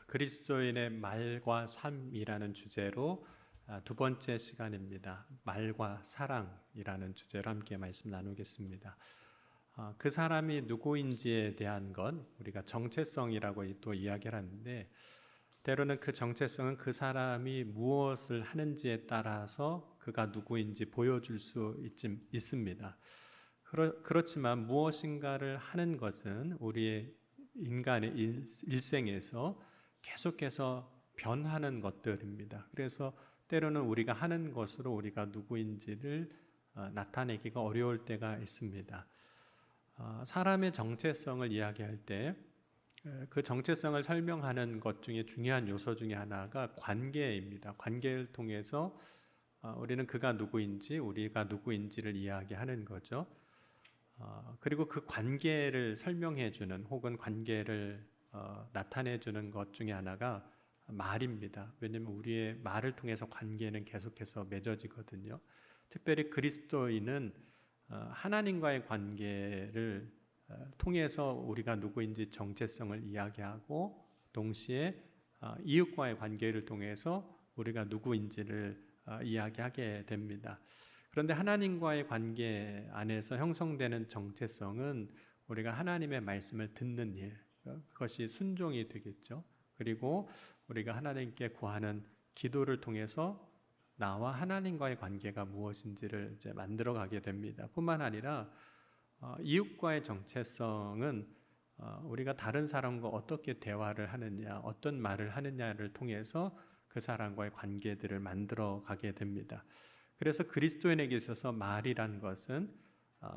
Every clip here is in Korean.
그리스도인의 말과 삶이라는 주제로 두 번째 시간입니다. 말과 사랑이라는 주제로 함께 말씀 나누겠습니다. 그 사람이 누구인지에 대한 건 우리가 정체성이라고 또 이야기를 하는데, 때로는 그 정체성은 그 사람이 무엇을 하는지에 따라서 그가 누구인지 보여줄 수 있습니다. 그렇지만 무엇인가를 하는 것은 우리의 인간의 일생에서 계속해서 변하는 것들입니다. 그래서 때로는 우리가 하는 것으로 우리가 누구인지를 나타내기가 어려울 때가 있습니다. 사람의 정체성을 이야기할 때 그 정체성을 설명하는 것 중에 중요한 요소 중에 하나가 관계입니다. 관계를 통해서 우리는 그가 누구인지, 우리가 누구인지를 이야기하는 거죠. 그리고 그 관계를 설명해 주는 혹은 관계를 나타내 주는 것 중에 하나가 말입니다. 왜냐하면 우리의 말을 통해서 관계는 계속해서 맺어지거든요. 특별히 그리스도인은 하나님과의 관계를 통해서 우리가 누구인지 정체성을 이야기하고, 동시에 이웃과의 관계를 통해서 우리가 누구인지를 이야기하게 됩니다. 그런데 하나님과의 관계 안에서 형성되는 정체성은 우리가 하나님의 말씀을 듣는 일, 그것이 순종이 되겠죠. 그리고 우리가 하나님께 구하는 기도를 통해서 나와 하나님과의 관계가 무엇인지를 이제 만들어가게 됩니다. 뿐만 아니라 이웃과의 정체성은 우리가 다른 사람과 어떻게 대화를 하느냐, 어떤 말을 하느냐를 통해서 그 사람과의 관계들을 만들어 가게 됩니다. 그래서 그리스도인에게 있어서 말이란 것은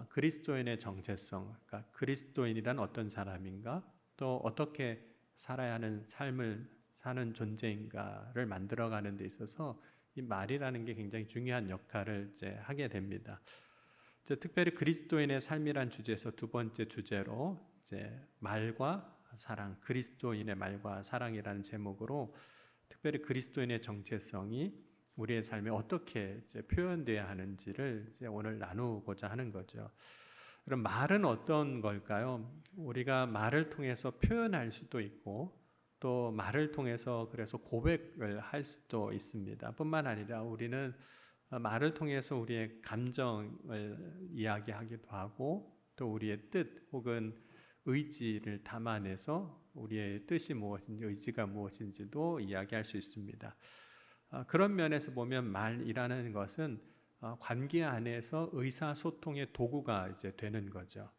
그리스도인의 정체성, 그러니까 그리스도인이란 어떤 사람인가, 또 어떻게 살아야 하는 삶을 사는 존재인가를 만들어가는 데 있어서 이 말이라는 게 굉장히 중요한 역할을 이제 하게 됩니다. 특별히 그리스도인의 삶이란 주제에서 두 번째 주제로 이제 말과 사랑, 그리스도인의 말과 사랑이라는 제목으로 특별히 그리스도인의 정체성이 우리의 삶에 어떻게 이제 표현되어야 하는지를 이제 오늘 나누고자 하는 거죠. 그럼 말은 어떤 걸까요? 우리가 말을 통해서 표현할 수도 있고, 또 말을 통해서 그래서 고백을 할 수도 있습니다. 뿐만 아니라 우리는 말을 통해서 우리의 감정을 이야기하기도 하고, 또 우리의 뜻 혹은 의지를 담아내서 우리의 뜻이 무엇인지, 의지가 무엇인지도 이야기할 수 있습니다. 그런 면에서 보면 말이라는 것은 관계 안에서 의사소통의 도구가 이제 되는 거죠.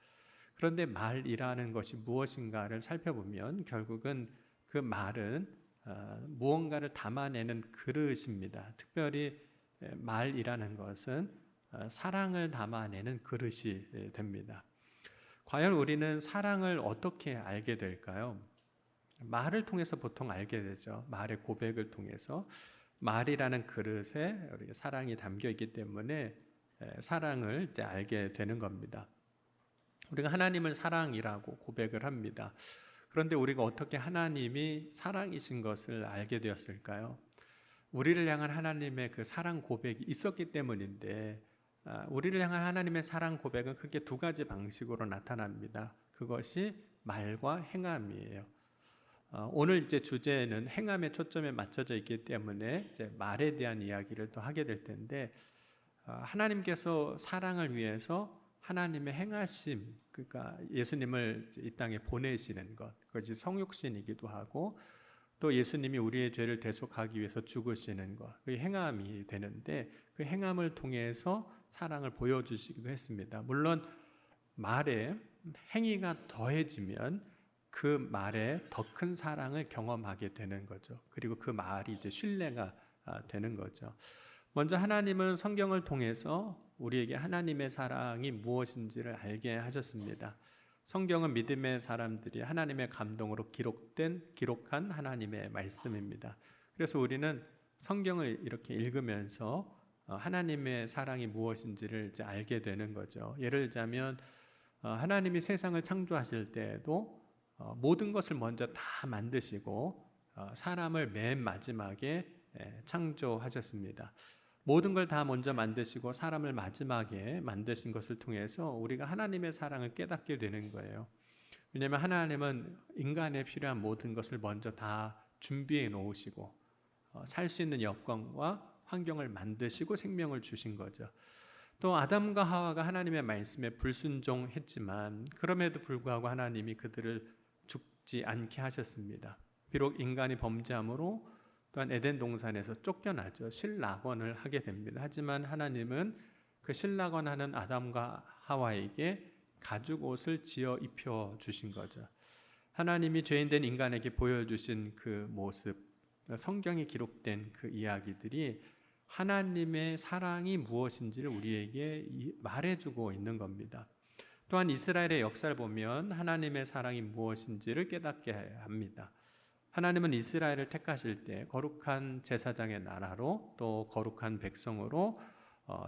그런데 말이라는 것이 무엇인가를 살펴보면 결국은 그 말은 무언가를 담아내는 그릇입니다. 특별히 말이라는 것은 사랑을 담아내는 그릇이 됩니다. 과연 우리는 사랑을 어떻게 알게 될까요? 말을 통해서 보통 알게 되죠. 말의 고백을 통해서. 말이라는 그릇에 우리가 사랑이 담겨 있기 때문에 사랑을 이제 알게 되는 겁니다. 우리가 하나님을 사랑이라고 고백을 합니다. 그런데 우리가 어떻게 하나님이 사랑이신 것을 알게 되었을까요? 우리를 향한 하나님의 그 사랑 고백이 있었기 때문인데, 우리를 향한 하나님의 사랑 고백은 크게 두 가지 방식으로 나타납니다. 그것이 말과 행함이에요. 오늘 이제 주제는 행함에 초점에 맞춰져 있기 때문에 이제 말에 대한 이야기를 또 하게 될 텐데, 하나님께서 사랑을 위해서 하나님의 행하심, 그러니까 예수님을 이 땅에 보내시는 것, 그것이 성육신이기도 하고, 또 예수님이 우리의 죄를 대속하기 위해서 죽으시는 것, 그 행함이 되는데, 그 행함을 통해서 사랑을 보여주시기도 했습니다. 물론 말에 행위가 더해지면 그 말에 더 큰 사랑을 경험하게 되는 거죠. 그리고 그 말이 이제 신뢰가 되는 거죠. 먼저 하나님은 성경을 통해서 우리에게 하나님의 사랑이 무엇인지를 알게 하셨습니다. 성경은 믿음의 사람들이 하나님의 감동으로 기록한 하나님의 말씀입니다. 그래서 우리는 성경을 이렇게 읽으면서 하나님의 사랑이 무엇인지를 이제 알게 되는 거죠. 예를 들자면 하나님이 세상을 창조하실 때에도 모든 것을 먼저 다 만드시고 사람을 맨 마지막에 창조하셨습니다. 모든 걸 다 먼저 만드시고 사람을 마지막에 만드신 것을 통해서 우리가 하나님의 사랑을 깨닫게 되는 거예요. 왜냐하면 하나님은 인간에 필요한 모든 것을 먼저 다 준비해 놓으시고 살 수 있는 여건과 환경을 만드시고 생명을 주신 거죠. 또 아담과 하와가 하나님의 말씀에 불순종했지만 그럼에도 불구하고 하나님이 그들을 죽지 않게 하셨습니다. 비록 인간이 범죄함으로 또한 에덴 동산에서 쫓겨나죠. 실낙원을 하게 됩니다. 하지만 하나님은 그 실낙원하는 아담과 하와에게 가죽 옷을 지어 입혀 주신 거죠. 하나님이 죄인된 인간에게 보여주신 그 모습, 성경에 기록된 그 이야기들이 하나님의 사랑이 무엇인지를 우리에게 말해주고 있는 겁니다. 또한 이스라엘의 역사를 보면 하나님의 사랑이 무엇인지를 깨닫게 합니다. 하나님은 이스라엘을 택하실 때 거룩한 제사장의 나라로 또 거룩한 백성으로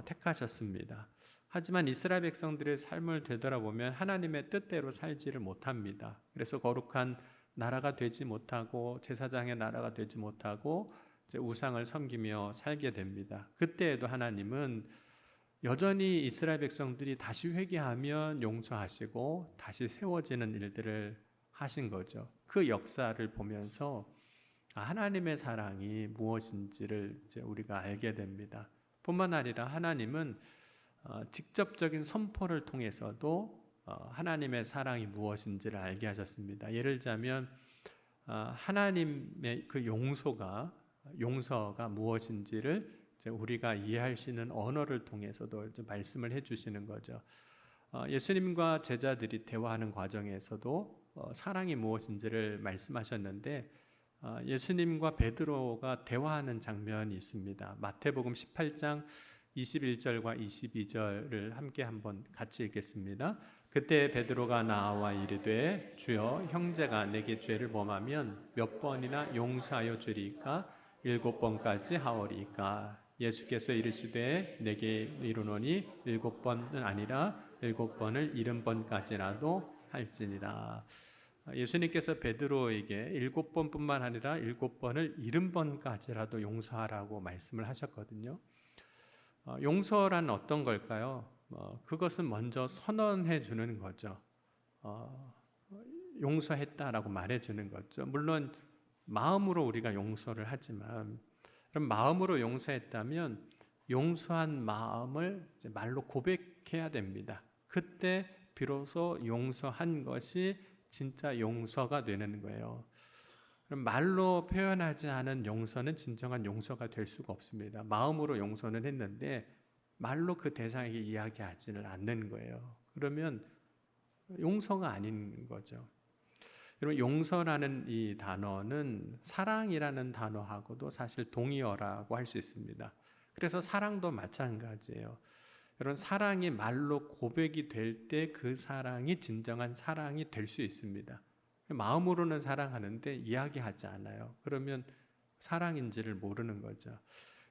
택하셨습니다. 하지만 이스라엘 백성들의 삶을 되돌아보면 하나님의 뜻대로 살지를 못합니다. 그래서 거룩한 나라가 되지 못하고 제사장의 나라가 되지 못하고 우상을 섬기며 살게 됩니다. 그때에도 하나님은 여전히 이스라엘 백성들이 다시 회개하면 용서하시고 다시 세워지는 일들을 하신 거죠. 그 역사를 보면서 하나님의 사랑이 무엇인지를 이제 우리가 알게 됩니다. 뿐만 아니라 하나님은 직접적인 선포를 통해서도 하나님의 사랑이 무엇인지를 알게 하셨습니다. 예를 들자면 하나님의 그 용서가 무엇인지를 우리가 이해할 수 있는 언어를 통해서도 말씀을 해주시는 거죠. 예수님과 제자들이 대화하는 과정에서도 사랑이 무엇인지를 말씀하셨는데 예수님과 베드로가 대화하는 장면이 있습니다. 마태복음 18장 21절과 22절을 함께 한번 같이 읽겠습니다. 그때 베드로가 나와 이르되 주여 형제가 내게 죄를 범하면 몇 번이나 용서하여 주리이까 7번까지 하오리이까 예수께서 이르시되 내게 이르노니 7번은 아니라 7번을 70번까지라도 할지니라. 예수님께서 베드로에게 7번뿐만 아니라 7번을 70번까지라도 용서하라고 말씀을 하셨거든요. 용서란 어떤 걸까요? 그것은 먼저 선언해 주는 거죠. 용서했다라고 말해 주는 거죠. 물론 마음으로 우리가 용서를 하지만 그럼 마음으로 용서했다면 용서한 마음을 말로 고백해야 됩니다. 그때 비로소 용서한 것이 진짜 용서가 되는 거예요. 그럼 말로 표현하지 않은 용서는 진정한 용서가 될 수가 없습니다. 마음으로 용서는 했는데 말로 그 대상에게 이야기하지는 않는 거예요. 그러면 용서가 아닌 거죠. 여러분, 용서라는 이 단어는 사랑이라는 단어하고도 사실 동의어라고 할 수 있습니다. 그래서 사랑도 마찬가지예요. 여러분, 사랑이 말로 고백이 될 때 그 사랑이 진정한 사랑이 될 수 있습니다. 마음으로는 사랑하는데 이야기하지 않아요. 그러면 사랑인지를 모르는 거죠.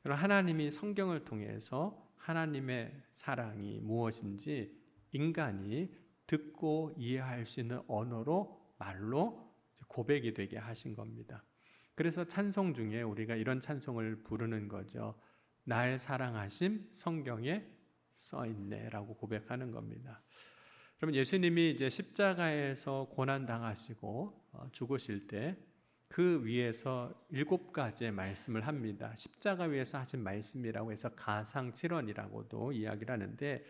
여러분, 하나님이 성경을 통해서 하나님의 사랑이 무엇인지 인간이 듣고 이해할 수 있는 언어로 말로 고백이 되게 하신 겁니다. 그래서 찬송 중에 우리가 이런 찬송을 부르는 거죠. 날 사랑하심 성경에 써 있네라고 고백하는 겁니다. 그러면 예수님이 이제 십자가에서 고난 당하시고 죽으실 때 그 위에서 7가지의 말씀을 합니다. 십자가 위에서 하신 말씀이라고 해서 가상칠언이라고도 이야기를 하는데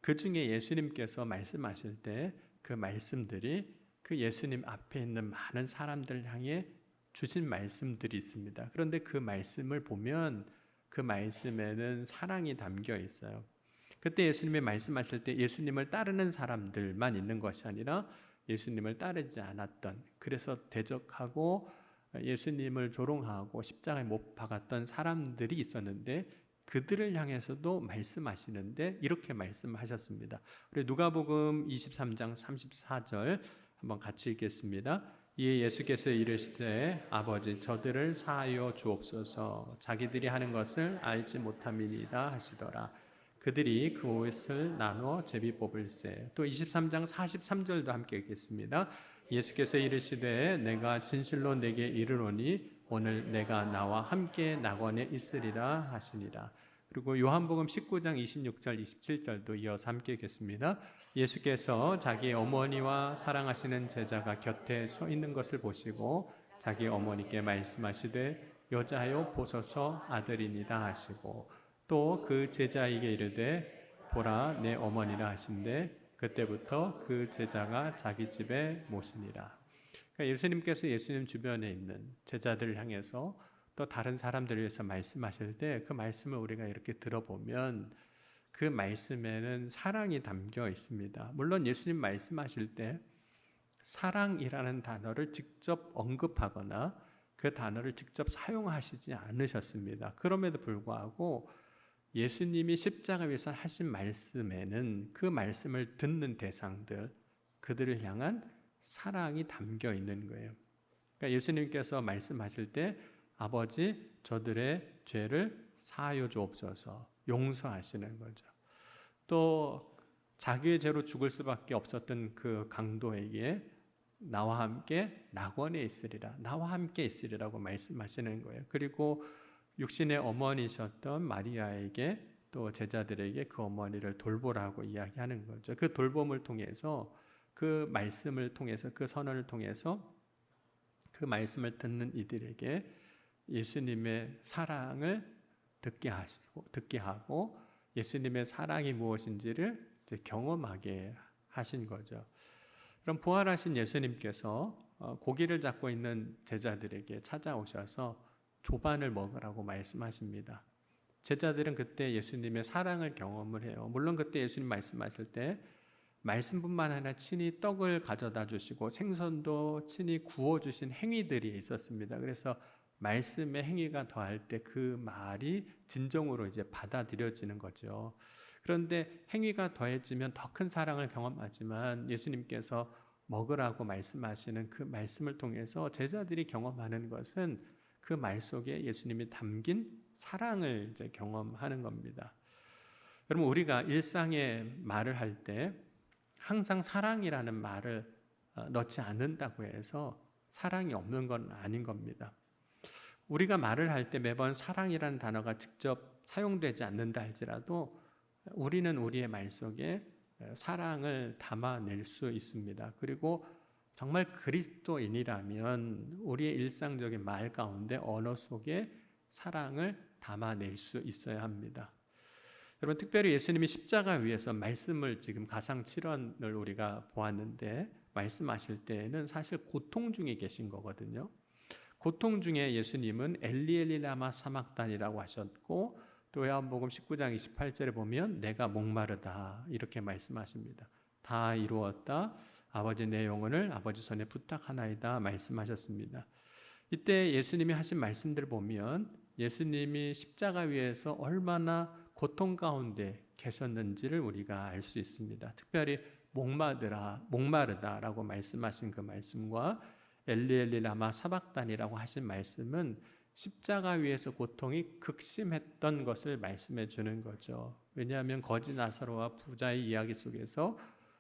그 중에 예수님께서 말씀하실 때 그 말씀들이 그 예수님 앞에 있는 많은 사람들 향해 주신 말씀들이 있습니다. 그런데 그 말씀을 보면 그 말씀에는 사랑이 담겨 있어요. 그때 예수님이 말씀하실 때 예수님을 따르는 사람들만 있는 것이 아니라 예수님을 따르지 않았던, 그래서 대적하고 예수님을 조롱하고 십자가에 못 박았던 사람들이 있었는데 그들을 향해서도 말씀하시는데 이렇게 말씀하셨습니다. 우리 누가복음 23장 34절 한번 같이 읽겠습니다. 이에 예수께서 이르시되 아버지 저들을 사하여 주옵소서 자기들이 하는 것을 알지 못함이니이다 하시더라. 그들이 그 옷을 나눠 제비 뽑을세. 또 23장 43절도 함께 읽겠습니다. 예수께서 이르시되 내가 진실로 내게 이르노니 오늘 내가 나와 함께 낙원에 있으리라 하시니라. 그리고 요한복음 19장 26절 27절도 이어서 함께 읽겠습니다. 예수께서 자기 어머니와 사랑하시는 제자가 곁에 서 있는 것을 보시고 자기 어머니께 말씀하시되 여자여 보소서 아들이니라 하시고 또 그 제자에게 이르되 보라 내 어머니라 하신대 그때부터 그 제자가 자기 집에 모시니라. 그러니까 예수님께서 예수님 주변에 있는 제자들을 향해서 또 다른 사람들을 위해서 말씀하실 때 그 말씀을 우리가 이렇게 들어보면 그 말씀에는 사랑이 담겨 있습니다. 물론 예수님 말씀하실 때 사랑이라는 단어를 직접 언급하거나 그 단어를 직접 사용하시지 않으셨습니다. 그럼에도 불구하고 예수님이 십자가 위에서 하신 말씀에는 그 말씀을 듣는 대상들, 그들을 향한 사랑이 담겨 있는 거예요. 그러니까 예수님께서 말씀하실 때 아버지 저들의 죄를 사하여 주옵소서 용서하시는 거죠. 또 자기의 죄로 죽을 수밖에 없었던 그 강도에게 나와 함께 낙원에 있으리라, 나와 함께 있으리라고 말씀하시는 거예요. 그리고 육신의 어머니셨던 마리아에게 또 제자들에게 그 어머니를 돌보라고 이야기하는 거죠. 그 돌봄을 통해서 그 말씀을 통해서 그 선언을 통해서 그 말씀을 듣는 이들에게 예수님의 사랑을 듣게 하고 예수님의 사랑이 무엇인지를 이제 경험하게 하신 거죠. 그럼 부활하신 예수님께서 고기를 잡고 있는 제자들에게 찾아오셔서 조반을 먹으라고 말씀하십니다. 제자들은 그때 예수님의 사랑을 경험을 해요. 물론 그때 예수님 말씀하실 때 말씀뿐만 아니라 친히 떡을 가져다 주시고 생선도 친히 구워 주신 행위들이 있었습니다. 그래서 말씀의 행위가 더할 때 그 말이 진정으로 이제 받아들여지는 거죠. 그런데 행위가 더해지면 더 큰 사랑을 경험하지만 예수님께서 먹으라고 말씀하시는 그 말씀을 통해서 제자들이 경험하는 것은 그 말 속에 예수님이 담긴 사랑을 이제 경험하는 겁니다. 여러분 우리가 일상에 말을 할 때 항상 사랑이라는 말을 넣지 않는다고 해서 사랑이 없는 건 아닌 겁니다. 우리가 말을 할 때 매번 사랑이라는 단어가 직접 사용되지 않는다 할지라도 우리는 우리의 말 속에 사랑을 담아낼 수 있습니다. 그리고 정말 그리스도인이라면 우리의 일상적인 말 가운데 언어 속에 사랑을 담아낼 수 있어야 합니다. 여러분 특별히 예수님이 십자가 위에서 말씀을 지금 가상칠언을 우리가 보았는데 말씀하실 때에는 사실 고통 중에 계신 거거든요. 고통 중에 예수님은 엘리 엘리 라마 사막단이라고 하셨고 또 요한복음 19장 28절에 보면 내가 목마르다 이렇게 말씀하십니다. 다 이루었다. 아버지 내 영혼을 아버지 손에 부탁하나이다 말씀하셨습니다. 이때 예수님이 하신 말씀들을 보면 예수님이 십자가 위에서 얼마나 고통 가운데 계셨는지를 우리가 알 수 있습니다. 특별히 목마르다라고 말씀하신 그 말씀과 엘리 엘리 라마 사박단이라고 하신 말씀은 십자가 위에서 고통이 극심했던 것을 말씀해 주는 거죠. 왜냐하면 거지 나사로와 부자의 이야기 속에서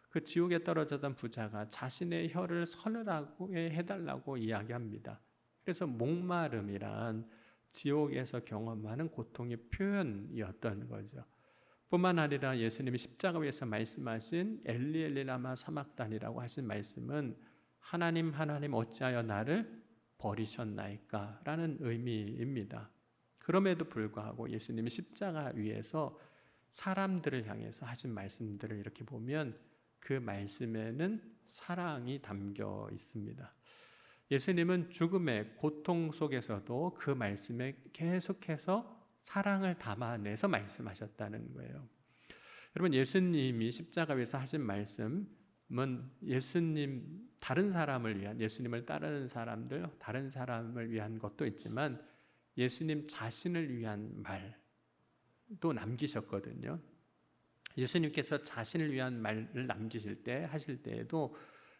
그 지옥에 떨어졌던 부자가 자신의 혀를 서늘하게 해달라고 이야기합니다. 그래서 목마름이란 지옥에서 경험하는 고통의 표현이었던 거죠. 뿐만 아니라 예수님이 십자가 위에서 말씀하신 엘리 엘리 라마 사막단이라고 하신 말씀은 하나님 하나님 어찌하여 나를 버리셨나이까 라는 의미입니다. 그럼에도 불구하고 예수님이 십자가 위에서 사람들을 향해서 하신 말씀들을 이렇게 보면 그 말씀에는 사랑이 담겨 있습니다. 예수님은 죽음의 고통 속에서도 그 말씀에 계속해서 사랑을 담아내서 말씀하셨다는 거예요. 여러분 예수님이 십자가 위에서 하신 말씀은 예수님 다른 사람을 위한 예수님을 따르는 사람들 다른 사람을 위한 것도 있지만 예수님 자신을 위한 말도 남기셨거든요. 예수님께서 자신을 위한 말을 남기실 때 하실 때에도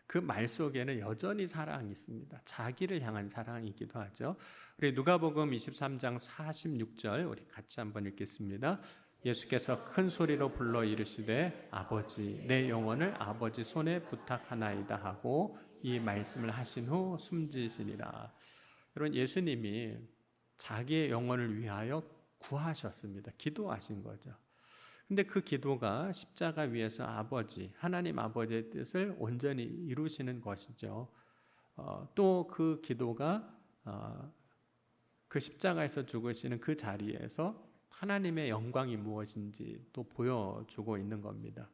그 말 속에는 여전히 사랑이 있습니다. 자기를 향한 사랑이기도 하죠. 우리 누가복음 23장 46절 우리 같이 한번 읽겠습니다. 예수께서 큰 소리로 불러 이르시되 아버지 내 영혼을 아버지 손에 부탁하나이다 하고 이 말씀을 하신 후 숨지시니라. 여러분 예수님이 자기의 영혼을 위하여 구하셨습니다. 기도하신 거죠. 근데 그 기도가 십자가 위에서 아버지, 하나님 아버지의 뜻을 온전히 이루시는 것이죠. 또 그 기도가 그 십자가에서 죽으시는 그 자리에서 하나님의 영광이 무엇인지 또 보여주고 있는 겁니다.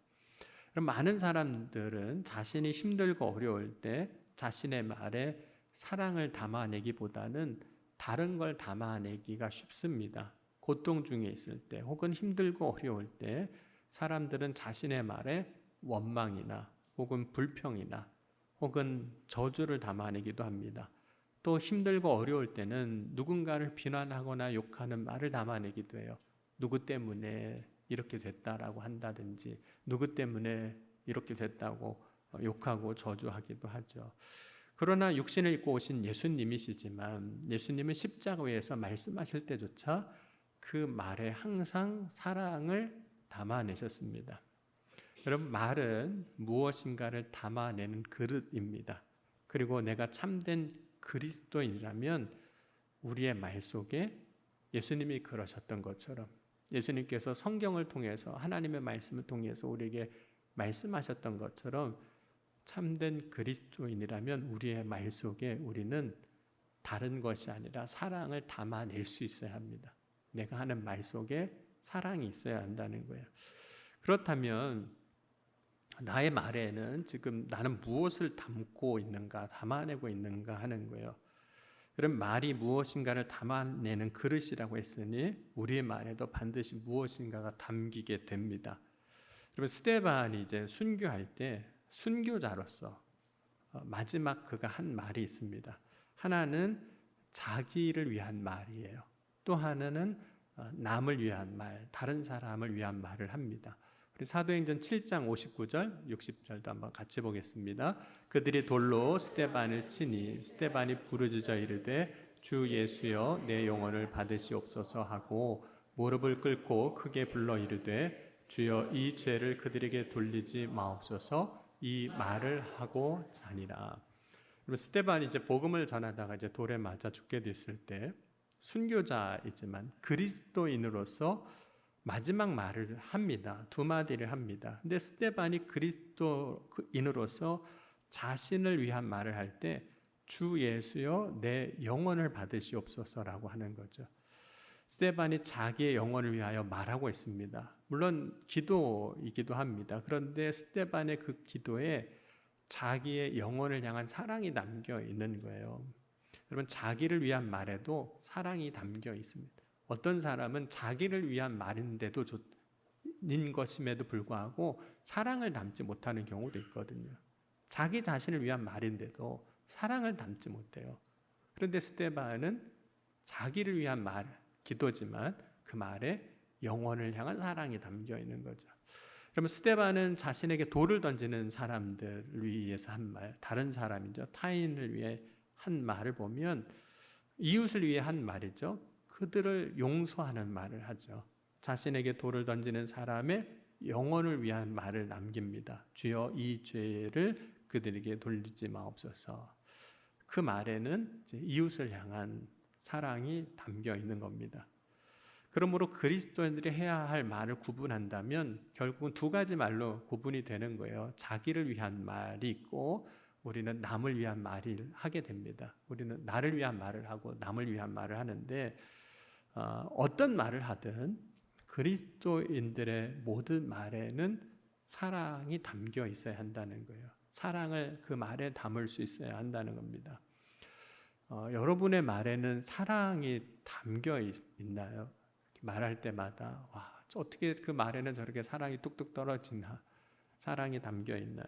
그럼 많은 사람들은 자신이 힘들고 어려울 때 자신의 말에 사랑을 담아내기보다는 다른 걸 담아내기가 쉽습니다. 고통 중에 있을 때 혹은 힘들고 어려울 때 사람들은 자신의 말에 원망이나 혹은 불평이나 혹은 저주를 담아내기도 합니다. 또 힘들고 어려울 때는 누군가를 비난하거나 욕하는 말을 담아내기도 해요. 누구 때문에 이렇게 됐다라고 한다든지 누구 때문에 이렇게 됐다고 욕하고 저주하기도 하죠. 그러나 육신을 입고 오신 예수님이시지만 예수님은 십자가 위에서 말씀하실 때조차 그 말에 항상 사랑을 담아내셨습니다. 여러분, 말은 무엇인가를 담아내는 그릇입니다. 그리고 내가 참된 그리스도인이라면 우리의 말 속에 예수님이 그러셨던 것처럼 예수님께서 성경을 통해서 하나님의 말씀을 통해서 우리에게 말씀하셨던 것처럼 참된 그리스도인이라면 우리의 말 속에 우리는 다른 것이 아니라 사랑을 담아낼 수 있어야 합니다. 내가 하는 말 속에 사랑이 있어야 한다는 거예요. 그렇다면 나의 말에는 지금 나는 무엇을 담고 있는가, 담아내고 있는가 하는 거예요. 그럼 말이 무엇인가를 담아내는 그릇이라고 했으니 우리의 말에도 반드시 무엇인가가 담기게 됩니다. 그러면 스데반이 이제 순교할 때 순교자로서 마지막 그가 한 말이 있습니다. 하나는 자기를 위한 말이에요. 또 하나는 남을 위한 말, 다른 사람을 위한 말을 합니다. 우리 사도행전 7장 59절, 60절도 한번 같이 보겠습니다. 그들이 돌로 스데반을 치니 스데반이 부르짖어 이르되 주 예수여 내 영혼을 받으시옵소서 하고 무릎을 꿇고 크게 불러 이르되 주여 이 죄를 그들에게 돌리지 마옵소서 이 말을 하고 자니라. 스데반이 이제 복음을 전하다가 이제 돌에 맞아 죽게 됐을 때 순교자이지만 그리스도인으로서 마지막 말을 합니다. 두 마디를 합니다. 근데 스데반이 그리스도인으로서 자신을 위한 말을 할 때 주 예수여 내 영혼을 받으시옵소서라고 하는 거죠. 스데반이 자기의 영혼을 위하여 말하고 있습니다. 물론 기도이기도 합니다. 그런데 스데반의 그 기도에 자기의 영혼을 향한 사랑이 담겨 있는 거예요. 여러분, 자기를 위한 말에도 사랑이 담겨 있습니다. 어떤 사람은 자기를 위한 말인데도 인 것임에도 불구하고 사랑을 담지 못하는 경우도 있거든요. 자기 자신을 위한 말인데도 사랑을 담지 못해요. 그런데 스데반은 자기를 위한 말, 기도지만 그 말에 영혼을 향한 사랑이 담겨 있는 거죠. 그러면 스데반은 자신에게 돌을 던지는 사람들을 위해서 한 말, 다른 사람이죠. 타인을 위해 한 말을 보면 이웃을 위해 한 말이죠. 그들을 용서하는 말을 하죠. 자신에게 돌을 던지는 사람의 영혼을 위한 말을 남깁니다. 주여 이 죄를 그들에게 돌리지 마옵소서. 그 말에는 이웃을 향한 사랑이 담겨 있는 겁니다. 그러므로 그리스도인들이 해야 할 말을 구분한다면 결국은 두 가지 말로 구분이 되는 거예요. 자기를 위한 말이 있고 우리는 남을 위한 말을 하게 됩니다. 우리는 나를 위한 말을 하고 남을 위한 말을 하는데 어떤 말을 하든 그리스도인들의 모든 말에는 사랑이 담겨 있어야 한다는 거예요. 사랑을 그 말에 담을 수 있어야 한다는 겁니다. 여러분의 말에는 사랑이 담겨 있나요? 말할 때마다 와, 어떻게 그 말에는 저렇게 사랑이 뚝뚝 떨어지나? 사랑이 담겨 있나요?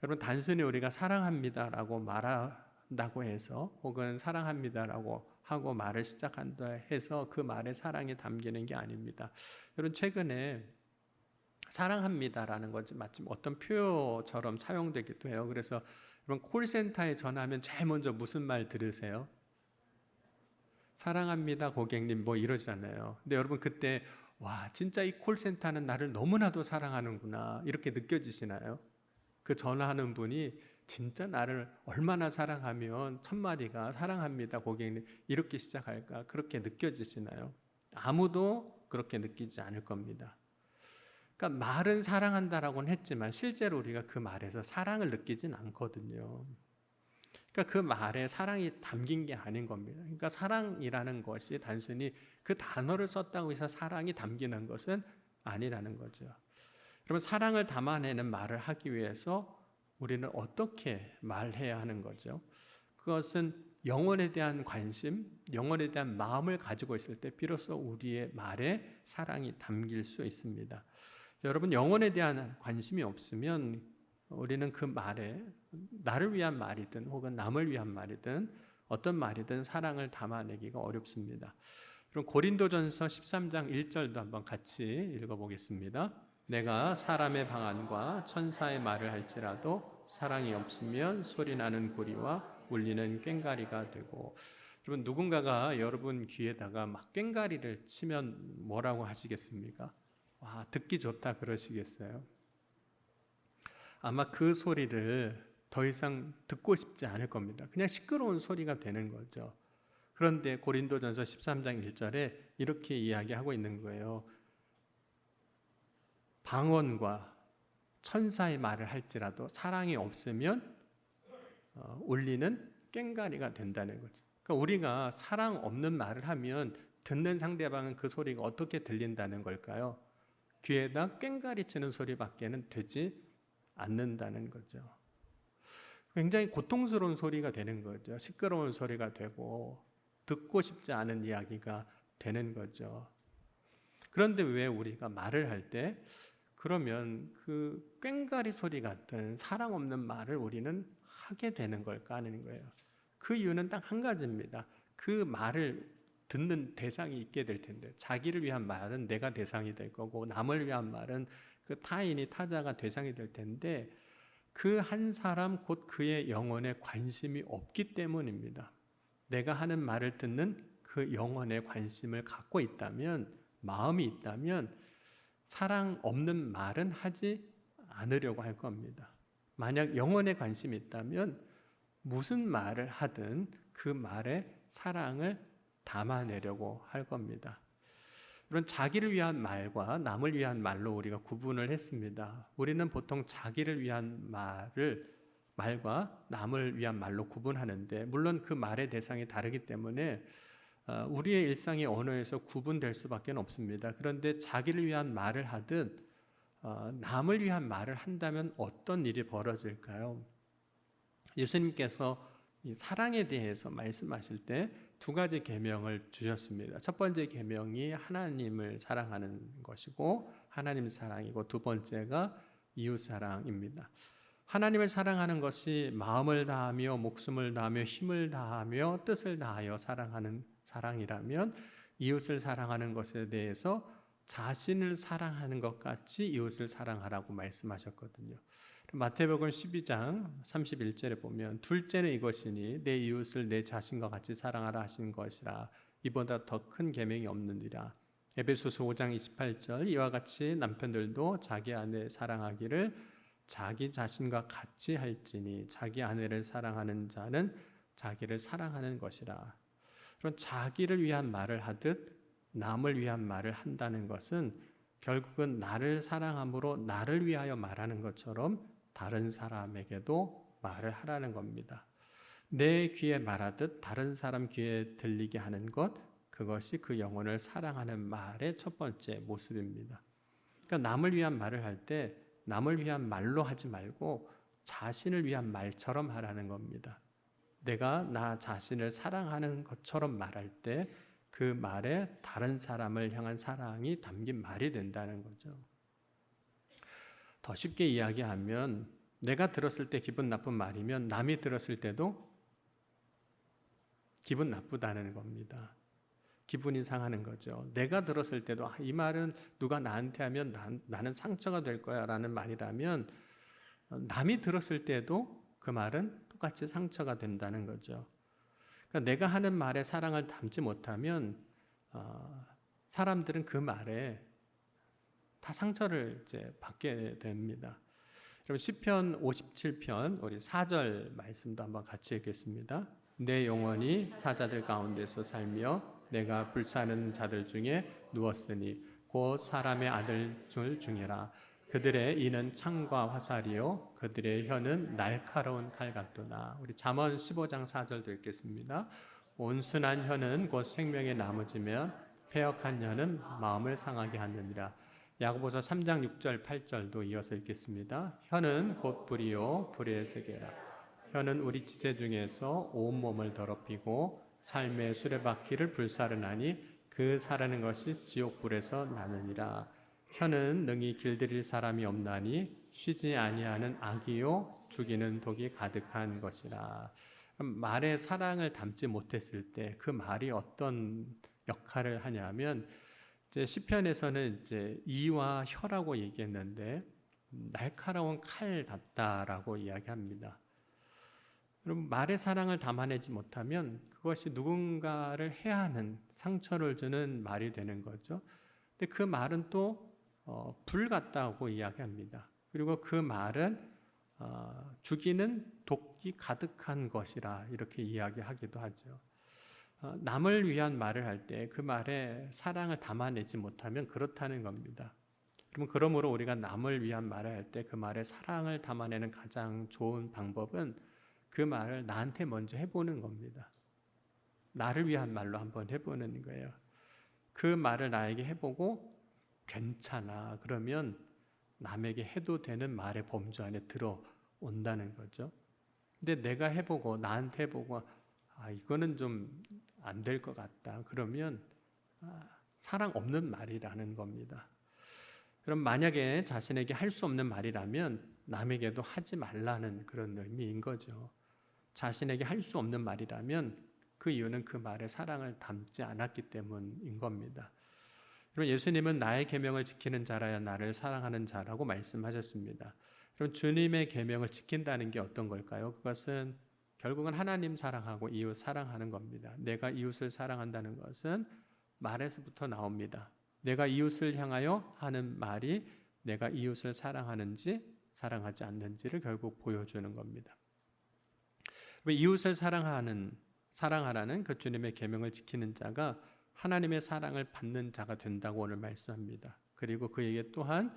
여러분, 단순히 우리가 사랑합니다라고 말한다고 해서 혹은 사랑합니다라고 하고 말을 시작한다 해서 그 말에 사랑이 담기는 게 아닙니다. 여러분, 최근에 사랑합니다라는 것이 마침 어떤 표어처럼 사용되기도 해요. 그래서 여러분, 콜센터에 전화하면 제일 먼저 무슨 말 들으세요? 사랑합니다 고객님 뭐 이러잖아요. 근데 여러분, 그때 와, 진짜 이 콜센터는 나를 너무나도 사랑하는구나 이렇게 느껴지시나요? 그 전화하는 분이 진짜 나를 얼마나 사랑하면 첫 마디가 사랑합니다 고객님 이렇게 시작할까, 그렇게 느껴지시나요? 아무도 그렇게 느끼지 않을 겁니다. 그러니까 말은 사랑한다라고는 했지만 실제로 우리가 그 말에서 사랑을 느끼진 않거든요. 그러니까 그 말에 사랑이 담긴 게 아닌 겁니다. 그러니까 사랑이라는 것이 단순히 그 단어를 썼다고 해서 사랑이 담기는 것은 아니라는 거죠. 그러면 사랑을 담아내는 말을 하기 위해서 우리는 어떻게 말해야 하는 거죠? 그것은 영혼에 대한 관심, 영혼에 대한 마음을 가지고 있을 때 비로소 우리의 말에 사랑이 담길 수 있습니다. 여러분, 영혼에 대한 관심이 없으면 우리는 그 말에 나를 위한 말이든 혹은 남을 위한 말이든 어떤 말이든 사랑을 담아내기가 어렵습니다. 그럼 고린도전서 13장 1절도 한번 같이 읽어보겠습니다. 내가 사람의 방언과 천사의 말을 할지라도 사랑이 없으면 소리나는 구리와 울리는 꽹과리가 되고. 여러분, 누군가가 여러분 귀에다가 막 꽹과리를 치면 뭐라고 하시겠습니까? 와, 듣기 좋다 그러시겠어요? 아마 그 소리를 더 이상 듣고 싶지 않을 겁니다. 그냥 시끄러운 소리가 되는 거죠. 그런데 고린도전서 13장 1절에 이렇게 이야기하고 있는 거예요. 방언과 천사의 말을 할지라도 사랑이 없으면 울리는 꽹과리가 된다는 거죠. 그러니까 우리가 사랑 없는 말을 하면 듣는 상대방은 그 소리가 어떻게 들린다는 걸까요? 귀에다 꽹과리 치는 소리밖에는 되지 않는다는 거죠. 굉장히 고통스러운 소리가 되는 거죠. 시끄러운 소리가 되고 듣고 싶지 않은 이야기가 되는 거죠. 그런데 왜 우리가 말을 할 때 그러면 그 꽹과리 소리 같은 사랑 없는 말을 우리는 하게 되는 걸까 하는 거예요. 그 이유는 딱 한 가지입니다. 그 말을 듣는 대상이 있게 될 텐데, 자기를 위한 말은 내가 대상이 될 거고 남을 위한 말은 그 타인이 타자가 대상이 될 텐데, 그 한 사람 곧 그의 영혼에 관심이 없기 때문입니다. 내가 하는 말을 듣는 그 영혼에 관심을 갖고 있다면, 마음이 있다면 사랑 없는 말은 하지 않으려고 할 겁니다. 만약 영혼에 관심이 있다면 무슨 말을 하든 그 말에 사랑을 담아내려고 할 겁니다. 이런 자기를 위한 말과 남을 위한 말로 우리가 구분을 했습니다. 우리는 보통 자기를 위한 말과 남을 위한 말로 구분하는데, 물론 그 말의 대상이 다르기 때문에 우리의 일상의 언어에서 구분될 수밖에 없습니다. 그런데 자기를 위한 말을 하듯 남을 위한 말을 한다면 어떤 일이 벌어질까요? 예수님께서 이 사랑에 대해서 말씀하실 때 두 가지 계명을 주셨습니다. 첫 번째 계명이 하나님을 사랑하는 것이고, 하나님 사랑이고, 두 번째가 이웃 사랑입니다. 하나님을 사랑하는 것이 마음을 다하며 목숨을 다하며 힘을 다하며 뜻을 다하여 사랑하는 사랑이라면, 이웃을 사랑하는 것에 대해서 자신을 사랑하는 것 같이 이웃을 사랑하라고 말씀하셨거든요. 마태복음 12장 31절에 보면 둘째는 이것이니 내 이웃을 내 자신과 같이 사랑하라 하신 것이라, 이보다 더 큰 계명이 없느니라. 에베소서 5장 28절 이와 같이 남편들도 자기 아내 사랑하기를 자기 자신과 같이 할지니 자기 아내를 사랑하는 자는 자기를 사랑하는 것이라. 그런 자기를 위한 말을 하듯 남을 위한 말을 한다는 것은 결국은 나를 사랑함으로 나를 위하여 말하는 것처럼 다른 사람에게도 말을 하라는 겁니다. 내 귀에 말하듯 다른 사람 귀에 들리게 하는 것, 그것이 그 영혼을 사랑하는 말의 첫 번째 모습입니다. 그러니까 남을 위한 말을 할 때 남을 위한 말로 하지 말고 자신을 위한 말처럼 하라는 겁니다. 내가 나 자신을 사랑하는 것처럼 말할 때 그 말에 다른 사람을 향한 사랑이 담긴 말이 된다는 거죠. 더 쉽게 이야기하면 내가 들었을 때 기분 나쁜 말이면 남이 들었을 때도 기분 나쁘다는 겁니다. 기분이 상하는 거죠. 내가 들었을 때도 이 말은 누가 나한테 하면 나는 상처가 될 거야 라는 말이라면, 남이 들었을 때도 그 말은 똑같이 상처가 된다는 거죠. 그러니까 내가 하는 말에 사랑을 담지 못하면 사람들은 그 말에 다 상처를 이제 받게 됩니다. 여러분, 시편 57편 우리 4절 말씀도 한번 같이 읽겠습니다. 내 영혼이 사자들 가운데서 살며 내가 불사는 자들 중에 누웠으니 곧 사람의 아들 중이라. 그들의 이는 창과 화살이요 그들의 혀는 날카로운 칼 같도다. 우리 잠언 15장 4절도 읽겠습니다. 온순한 혀는 곧 생명의 나무지며 패역한 혀는 마음을 상하게 하느니라. 야고보서 3장 6절 8절도 이어서 읽겠습니다. 혀는 곧 불이요 불의 세계라. 혀는 우리 지체 중에서 온몸을 더럽히고 삶의 수레바퀴를 불사르나니 그 사르는 것이 지옥불에서 나느니라. 혀는 능히 길들일 사람이 없나니 쉬지 아니하는 악이요 죽이는 독이 가득한 것이라. 말에 사랑을 담지 못했을 때 그 말이 어떤 역할을 하냐면 이제 시편에서는 이제 이와 혀라고 얘기했는데 날카로운 칼 같다라고 이야기합니다. 여러분 말에 사랑을 담아내지 못하면 그것이 누군가를 해하는 상처를 주는 말이 되는 거죠. 근데 그 말은 또 불 같다고 이야기합니다. 그리고 그 말은 죽이는 독이 가득한 것이라 이렇게 이야기하기도 하죠. 남을 위한 말을 할 때 그 말에 사랑을 담아내지 못하면 그렇다는 겁니다. 그러므로 우리가 남을 위한 말을 할 때 그 말에 사랑을 담아내는 가장 좋은 방법은 그 말을 나한테 먼저 해보는 겁니다. 나를 위한 말로 한번 해보는 거예요. 그 말을 나에게 해보고 괜찮아 그러면 남에게 해도 되는 말의 범주 안에 들어온다는 거죠. 근데 내가 해보고 나한테 해보고 이거는 좀 안 될 것 같다 그러면 사랑 없는 말이라는 겁니다. 그럼 만약에 자신에게 할 수 없는 말이라면 남에게도 하지 말라는 그런 의미인 거죠. 자신에게 할 수 없는 말이라면 그 이유는 그 말에 사랑을 담지 않았기 때문인 겁니다. 그럼 예수님은 나의 계명을 지키는 자라야 나를 사랑하는 자라고 말씀하셨습니다. 그럼 주님의 계명을 지킨다는 게 어떤 걸까요? 그것은 결국은 하나님 사랑하고 이웃 사랑하는 겁니다. 내가 이웃을 사랑한다는 것은 말에서부터 나옵니다. 내가 이웃을 향하여 하는 말이 내가 이웃을 사랑하는지 사랑하지 않는지를 결국 보여주는 겁니다. 이웃을 사랑하라는 그 주님의 계명을 지키는 자가 하나님의 사랑을 받는 자가 된다고 오늘 말씀합니다. 그리고 그에게 또한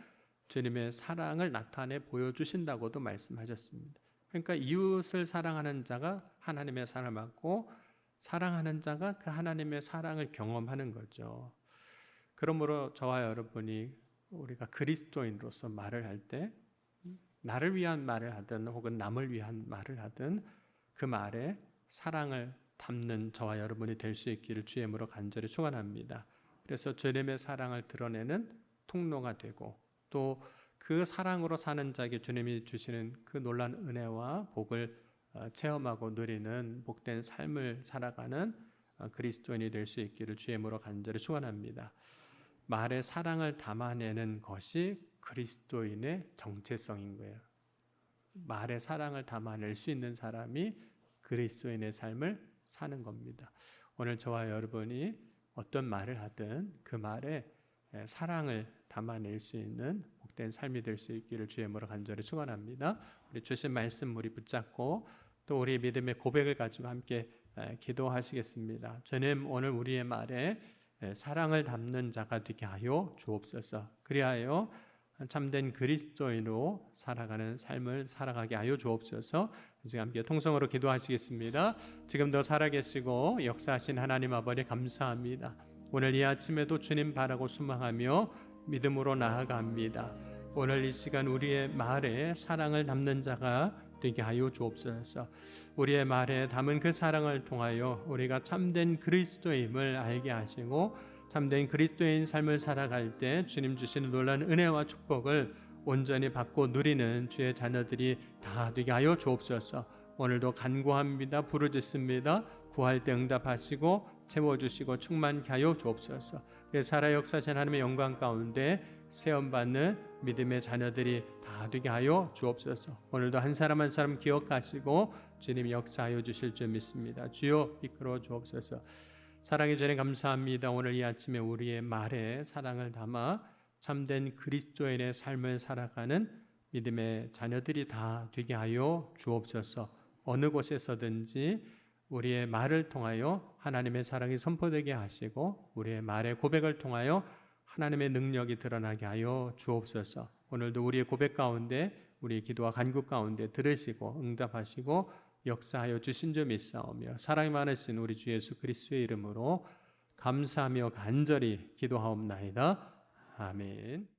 주님의 사랑을 나타내 보여주신다고도 말씀하셨습니다. 그러니까 이웃을 사랑하는 자가 하나님의 사랑을 받고 사랑하는 자가 그 하나님의 사랑을 경험하는 거죠. 그러므로 저와 여러분이 우리가 그리스도인으로서 말을 할 때 나를 위한 말을 하든 혹은 남을 위한 말을 하든 그 말에 사랑을 담는 저와 여러분이 될 수 있기를 주의 이름으로 간절히 축원합니다. 그래서 주님의 사랑을 드러내는 통로가 되고 또 그 사랑으로 사는 자에게 주님이 주시는 그 놀라운 은혜와 복을 체험하고 누리는 복된 삶을 살아가는 그리스도인이 될 수 있기를 주의 이름으로 간절히 축원합니다. 말에 사랑을 담아내는 것이 그리스도인의 정체성인 거예요. 말에 사랑을 담아낼 수 있는 사람이 그리스도인의 삶을 사는 겁니다. 오늘 저와 여러분이 어떤 말을 하든 그 말에 사랑을 담아낼 수 있는 복된 삶이 될 수 있기를 주의 이름으로 간절히 축원합니다. 우리 주신 말씀 우리 붙잡고 또 우리 믿음의 고백을 가지고 함께 기도하시겠습니다. 주님 오늘 우리의 말에 사랑을 담는 자가 되게 하여 주옵소서. 그리하여 참된 그리스도인으로 살아가는 삶을 살아가게 하여 주옵소서. 이제 함께 통성으로 기도하시겠습니다. 지금도 살아계시고 역사하신 하나님 아버지 감사합니다. 오늘 이 아침에도 주님 바라고 소망하며 믿음으로 나아갑니다. 오늘 이 시간 우리의 말에 사랑을 담는 자가 되게 하여 주옵소서. 우리의 말에 담은 그 사랑을 통하여 우리가 참된 그리스도임을 알게 하시고 참된 그리스도인 삶을 살아갈 때 주님 주시는 놀라운 은혜와 축복을 온전히 받고 누리는 주의 자녀들이 다 되게 하여 주옵소서. 오늘도 간구합니다. 부르짖습니다. 구할 때 응답하시고 채워주시고 충만케 하여 주옵소서. 살아 역사하신 하나님의 영광 가운데 세움받는 믿음의 자녀들이 다 되게 하여 주옵소서. 오늘도 한 사람 한 사람 기억하시고 주님 역사하여 주실 줄 믿습니다. 주여 이끌어 주옵소서. 사랑의 전에 감사합니다. 오늘 이 아침에 우리의 말에 사랑을 담아 참된 그리스도인의 삶을 살아가는 믿음의 자녀들이 다 되게 하여 주옵소서. 어느 곳에서든지 우리의 말을 통하여 하나님의 사랑이 선포되게 하시고 우리의 말의 고백을 통하여 하나님의 능력이 드러나게 하여 주옵소서. 오늘도 우리의 고백 가운데 우리의 기도와 간구 가운데 들으시고 응답하시고 역사하여 주신 줄 믿사오며 사랑이 많으신 우리 주 예수 그리스도의 이름으로 감사하며 간절히 기도하옵나이다. 아멘.